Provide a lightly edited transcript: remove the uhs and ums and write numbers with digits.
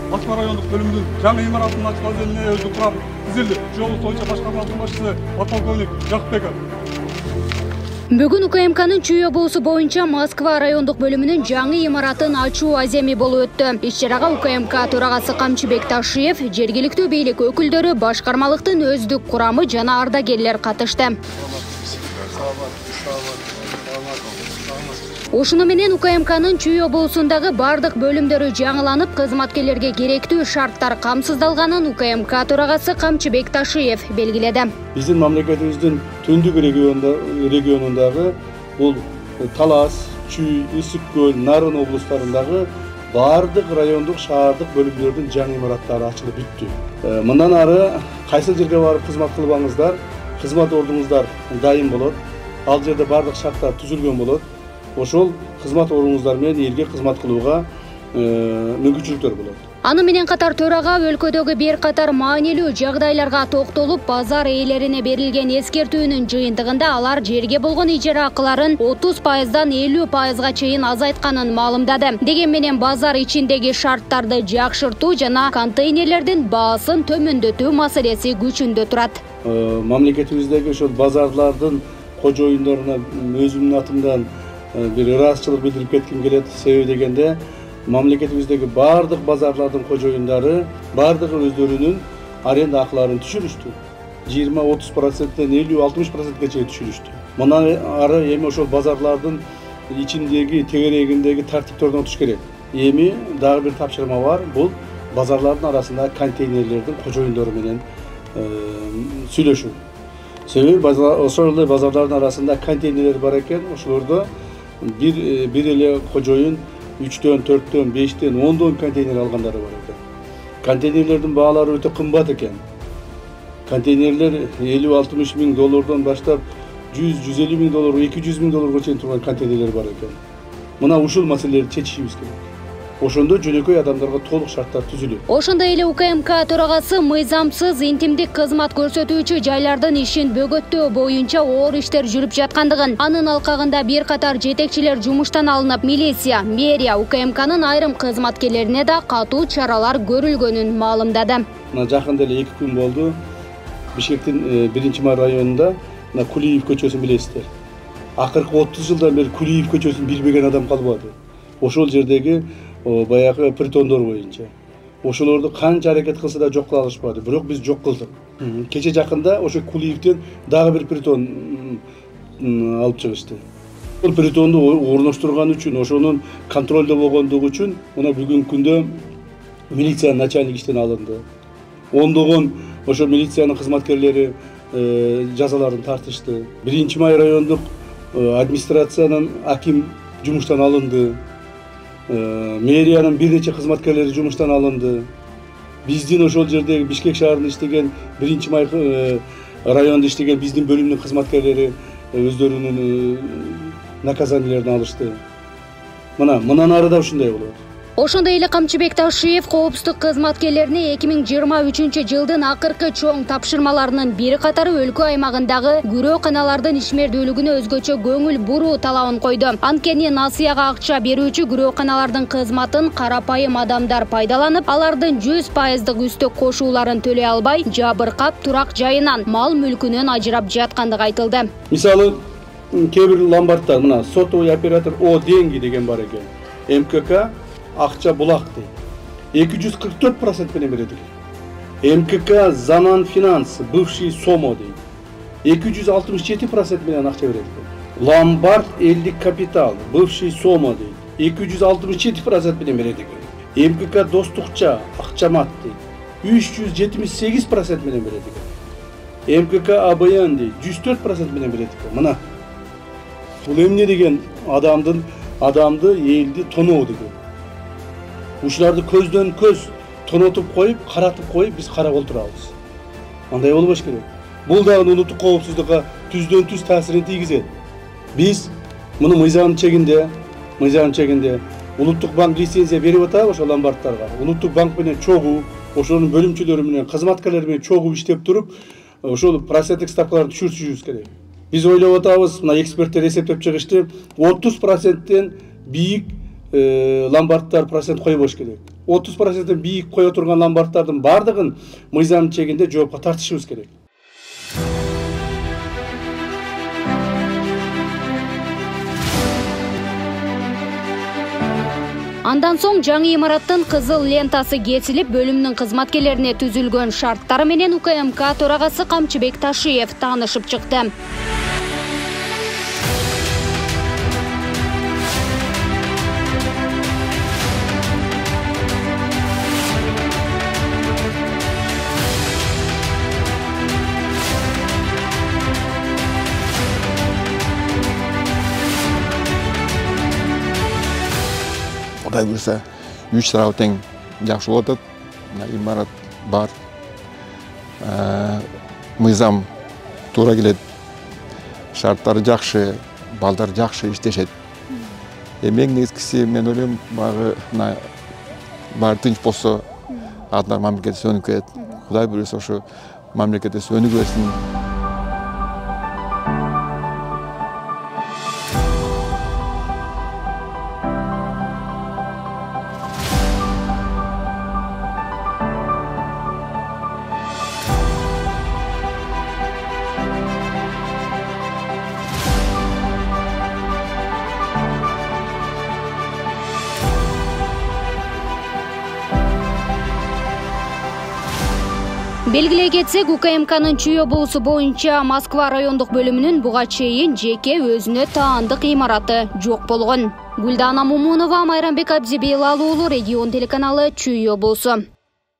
Ачма райондук бөлүмүнүн жаңы имаратынын ачкан делине өзү курам түзүлдү. Чүй облусту боюнча башкармасынын башчысы подполковник Жакыпбеков. Бүгүн УКМКнын Чүй облусу боюнча Москва райондук бөлүмүнүн жаңы имаратын ачуу аземи болуп өттү. Иш-чарага УКМК төрагасы Камчыбек Ташиев, жергиликтүү бийлик өкүлдөрү, башкармалыктын өздүк курамы жана ардагерлер катышты. Ошону менен УКМКнын Чүй облусундагы бардык бөлүмдөрү жаңыланып, кызматкерлерге керектүү шарттар камсыздалганын УКМК төрагасы Камчыбек Ташиев белгиледи. Биздин мамлекетибиздин түндүк регионундагы бул Талас, Чүй, Ысык көл, Нарын облустарындагы бардык райондук шаардык бөлүмдөрдүн жаңы имараттары ачылып бүттү. Мындан ары кайсы жерге барып кызмат кылбаңыздар, кызмат ордуңуздар дайым болот. Ал жерде бардык шарттар түзүлгөн болот. Ошол кызмат ордуңуздар менен элге кызмат кылууга мүмкүнчүлүктөр болот. Аны менен катар төрага өлкөдөгү бир катар маанилүү жагдайларга токтолуп, базар ээлерине берилген эскертүүнүн жыйынтыгында алар жерге болгон ижара акыларын 30%дан 50%га чейин азайтканын маалымдады. Деген менен базар ичиндеги шарттарды жакшыртуу жана контейнерлердин баасын төмөндөтүү маселеси күчүндө турат. Мамлекетибиздеги ошол базарлардын кожоюндарына өзүмдүн атымдан bir ырасчылык билдирип кетким келет. Себеби дегенде мамлекетибиздеги бардык базарлардын кожоюндары бардыгы өздөрүнүн аренда акыларын түшүрүштү. 20-30%ден 50-60%га чейин түшүрүштү. Мындан ары эми ошол базарлардын ичиндеги тегерегиндеги тартиптерден өтүш керек. Эми дагы бир тапшырма бар. Бул базарлардын арасында контейнерлердин кожоюндары менен сүйлөшүү. Себеби ошол эле базарлардын арасында контейнерлер бар экен. Ошолордо bir эле кожоюн 3-төн, 4-төн, 5-тен, 10-дон контейнер алгандары бар экен. Контейнерлердин баалары өтө кымбат экен. Контейнерлер 50-60 миң доллардан баштап 100-150 миң доллар, 200 миң долларга чейин турган контейнерлер бар экен. Мына ушул маселелерди чечишибиз керек. Ошондо жөнөкөй адамдарга толук шарттар түзүлөт. Ошондой эле УКМК төрагасы мыйзамсыз интимдик кызмат көрсөтүүчү жайлардын ишин бөгөттөө боюнча оор иштер жүрүп жаткандыгын, анын алкагында бир катар жетекчилер жумуштан алынып, милиция, мэрия, УКМКнын айрым кызматкерлерине да катуу чаралар көрүлгөнүн маалымдады. Мына жакында эле 2 күн болду. Бишкектин 1-май районунда Кулиев көчөсүн билесиздер. Акыркы 30 жылдан бери Кулиев көчөсүн билбеген адам калбады. Ошол жердеги баягы притондор боюнча. Ошолорду канча аракет кылса да жок кыла алышпады. Бирок биз жок кылдык. Кече жакында ошо Кулиевден дагы бир притон алып чыгышты. Бул притонду орноштурган үчүн, ошонун контролдо болгондугу үчүн мына бүгүнкү күндө милиция начальник иштен алынды. Ондогон ошо милициянын кызматкерлери жазаларын тартышты. 1-май райондук администрациянын аким жумуштан алынды. Мэриянын бир нече кызматкерлери жумуштан алынды. Биздин ошол жердеги Бишкек шаарында иштеген 1-май районунда иштеген биздин бөлүмдүн кызматкерлери өздөрүнүн наказанияларын алышты. Мындан ары да ушундай болот. Ошондой эле Камчыбек Ташиев коопсуздук кызматкерлерине 2023 жылдын акыркы чоң тапшырмаларынын бир катары өлкө аймагындагы күрөөканалардын ишмердүүлүгүнө өзгөчө көңүл буруу талабын койду. Анткени насыяга акча берүүчү күрөөканалардын кызматын карапайым адамдар пайдаланып, алардын 100%дык үстөк кошууларын төлөй албай, жабыркап турак жайынан, мал мүлкүнөн ажырап жаткандыгы айтылды. Мисалы, кээ бир ломбарддар, мына сотовый оператор О деньги деген бар экен. МКК акча булак дейт. 244% менен берет экен. МКК Заман Финанс, бывший Сомо дейт. 267% менен акча берет экен. Ломбард элдик капитал, бывший Сомо дейт. 267% менен берет экен. МКК Достукча, Акчамат дейт. 378% менен берет экен. МКК АБН дейт. 104% менен берет экен. Мына бул эмне деген адамды элди тоноо деген. Ушуларды көздөн көз тонотуп коюп, каратып коюп, биз карап отурабыз. Андай болбош керек. Бул дагы улуттук коопсуздукка түздөн түз таасирин тийгизет. Биз муну мыйзам чегинде улуттук банк лицензия берип атабы ошол ломбарддарга. Улуттук банк менен чогуу, ошонун бөлүмчөлөрү менен, кызматкерлери менен чогуу иштеп туруп, ошол проценттик ставкаларды түшүрүшүбүз керек. Биз ойлоп атабыз, мына эксперттер эсептеп чыгышты, 30%тен бийик ломбарддар процент койбош керек. 30%-тен бийик кое турган ломбарддардын бардыгын мыйзам чегинде жоопко тартышыбыз керек. Андан соң жаңы имараттын кызыл лентасы кесилип, бөлүмдүн кызматкерлерине түзүлгөн шарттары менен УКМК төрагасы Камчыбек Ташиев таанышып чыкты. Құдай бұйырса, 3 тарау тең жақсы болады. Имарат бар. Мыйзам тура келет. Шарттары жақсы, балдар жақсы иштешет. Эң негизгиси мен ойлойм, баары тынч болсо, адынан мамлекет сөнүп кетет. Құдай бұйырса ошо мамлекетте сөнүп кетсин. Белгилей кетсек, УКМКнын Чүй облусу боюнча Москва райондук бөлүмүнүн буга чейин жеке өзүнө таандык имараты жок болгон. Гүлдана Мумунова, Майрамбек Абзибейлал уулу, Регион телеканалы, Чүй облусу.